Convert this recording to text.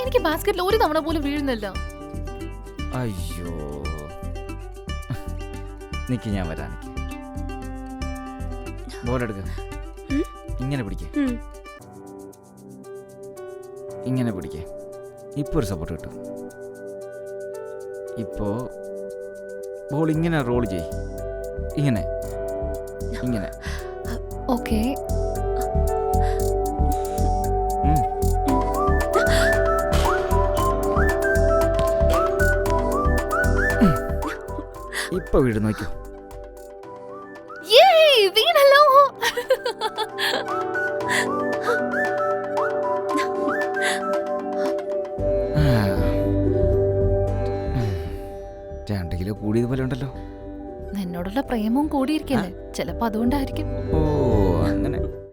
എനിക്ക് ബാസ്കറ്റിൽ ഒരു തവണ പോലും വീഴുന്നില്ല. അയ്യോ, നിക്ക്, ഞാൻ വരാം. ബോളെടുക്ക, ഇങ്ങനെ പിടിക്ക, ഇങ്ങനെ പിടിക്ക. ഇപ്പൊ ഒരു സപ്പോർട്ട് കിട്ടും. ഇപ്പോ ബോൾ ഇങ്ങനെ റോൾ ചെയ്, ഇങ്ങനെ ഇങ്ങനെ. ഓക്കേ. ഇപ്പൊ വീട് നോക്കൂ. വീണല്ലോ. രണ്ട് കിലോ കൂടിയതുപോലെ ഉണ്ടല്ലോ. നിന്നോടുള്ള പ്രേമവും കൂടിയിരിക്കല്ലേ, ചിലപ്പോ അതുകൊണ്ടായിരിക്കും. ഓ അങ്ങനെ.